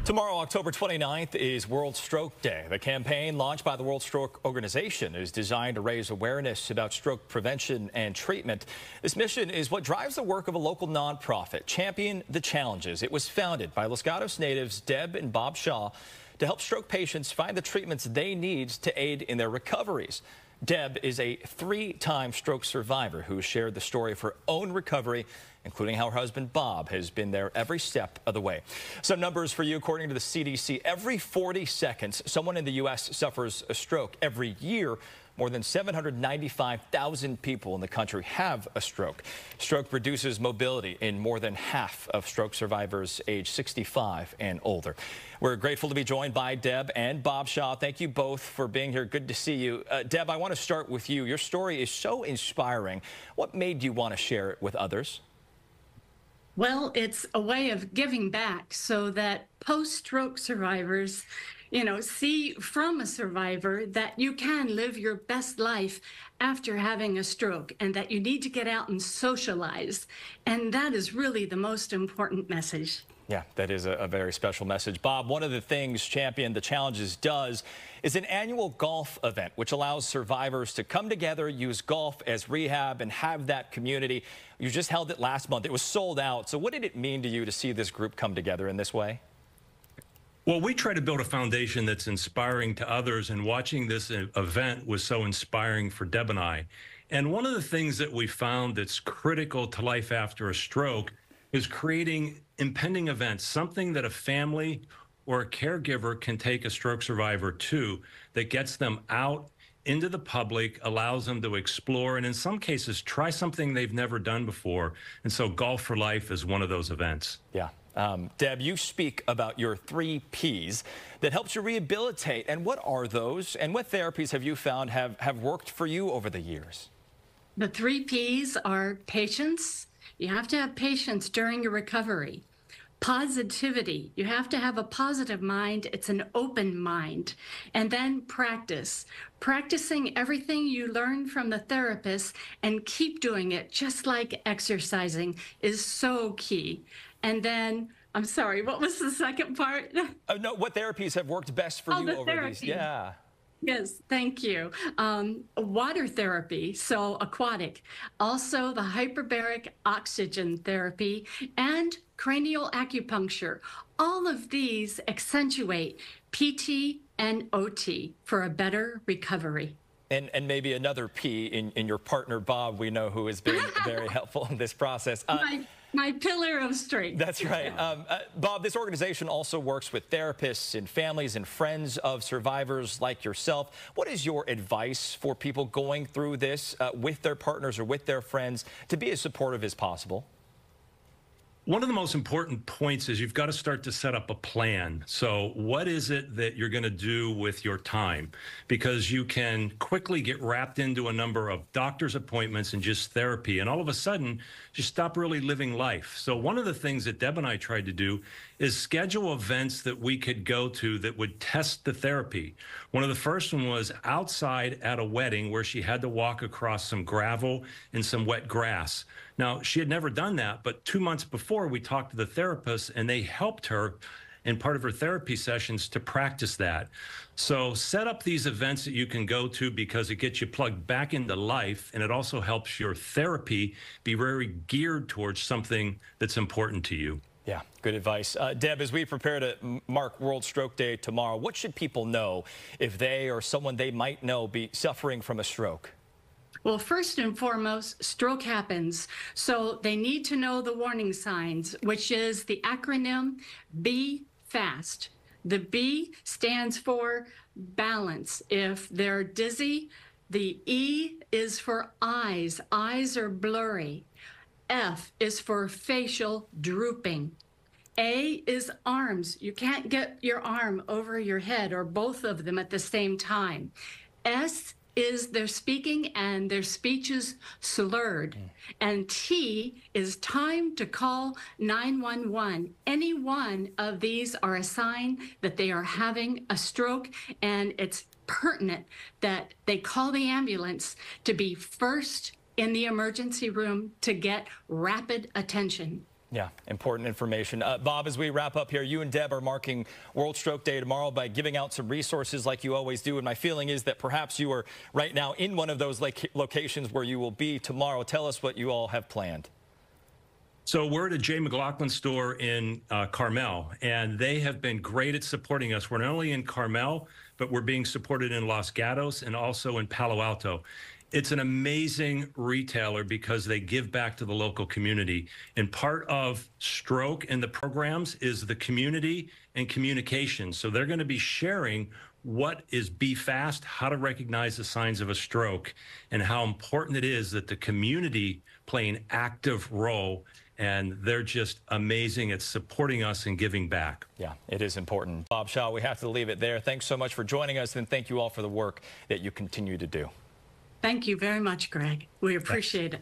Tomorrow, October 29th, is World Stroke Day. The campaign launched by the World Stroke Organization is designed to raise awareness about stroke prevention and treatment. This mission is what drives the work of a local nonprofit, Champion the Challenges. It was founded by Los Gatos natives Deb and Bob Shaw to help stroke patients find the treatments they need to aid in their recoveries. Deb is a three-time stroke survivor who shared the story of her own recovery, including how her husband Bob has been there every step of the way. Some numbers for you. According to the CDC, every 40 seconds, someone in the U.S. suffers a stroke. Every year, more than 795,000 people in the country have a stroke. Stroke reduces mobility in more than half of stroke survivors age 65 and older. We're grateful to be joined by Deb and Bob Shaw. Thank you both for being here. Good to see you. Deb, I want to start with you. Your story is so inspiring. What made you want to share it with others? Well, it's a way of giving back so that post-stroke survivors, see from a survivor that you can live your best life after having a stroke and that you need to get out and socialize. And that is really the most important message. Yeah, that is a very special message. Bob, one of the things Champion the Challenges does is an annual golf event, which allows survivors to come together, use golf as rehab, and have that community. You just held it last month. It was sold out. So what did it mean to you to see this group come together in this way? Well, we try to build a foundation that's inspiring to others, and watching this event was so inspiring for Deb and I. And one of the things that we found that's critical to life after a stroke is creating impending events, something that a family or a caregiver can take a stroke survivor to that gets them out into the public, allows them to explore, and in some cases, try something they've never done before. And so Golf for Life is one of those events. Yeah. Deb, you speak about your 3 Ps that helps you rehabilitate. And what are those? And what therapies have you found have worked for you over the years? The 3 Ps are patience. You have to have patience during your recovery. Positivity. You have to have a positive mind. It's an open mind. And then practice. Practicing everything you learn from the therapist and keep doing it, just like exercising, is so key. And then, I'm sorry, what was the second part? No, what therapies have worked best for you over these? Yeah. Yes, thank you. Water therapy, so aquatic. Also the hyperbaric oxygen therapy and cranial acupuncture. All of these accentuate PT and OT for a better recovery. And maybe another P in your partner, Bob, we know, who has been very helpful in this process. My pillar of strength. That's right. Bob, this organization also works with therapists and families and friends of survivors like yourself. What is your advice for people going through this with their partners or with their friends to be as supportive as possible? One of the most important points is you've got to start to set up a plan. So what is it that you're going to do with your time? Because you can quickly get wrapped into a number of doctor's appointments and just therapy, and all of a sudden you stop really living life. So one of the things that Deb and I tried to do is schedule events that we could go to that would test the therapy. One of the first one was outside at a wedding where she had to walk across some gravel and some wet grass. Now, she had never done that, but 2 months before, we talked to the therapist, and they helped her in part of her therapy sessions to practice that. So set up these events that you can go to because it gets you plugged back into life, and it also helps your therapy be very geared towards something that's important to you. Yeah, good advice. Deb, as we prepare to mark World Stroke Day tomorrow, what should people know if they or someone they might know be suffering from a stroke? Well, first and foremost, stroke happens. So they need to know the warning signs, which is the acronym B FAST. The B stands for balance. If they're dizzy, the E is for eyes. Eyes are blurry. F is for facial drooping. A is arms. You can't get your arm over your head or both of them at the same time. S is they're speaking and their speech is slurred. And T is time to call 911. Any one of these are a sign that they are having a stroke, and it's pertinent that they call the ambulance to be first in the emergency room to get rapid attention. Yeah, important information. Bob, as we wrap up here, you and Deb are marking World Stroke Day tomorrow by giving out some resources like you always do. And my feeling is that perhaps you are right now in one of those locations where you will be tomorrow. Tell us what you all have planned. So we're at a Jay McLaughlin store in Carmel, and they have been great at supporting us. We're not only in Carmel, but we're being supported in Los Gatos and also in Palo Alto. It's an amazing retailer because they give back to the local community. And part of stroke and the programs is the community and communication. So they're going to be sharing what is BE-FAST, how to recognize the signs of a stroke, and how important it is that the community play an active role. And they're just amazing at supporting us and giving back. Yeah, it is important. Bob Shaw, we have to leave it there. Thanks so much for joining us, and thank you all for the work that you continue to do. Thank you very much, Greg. We appreciate it.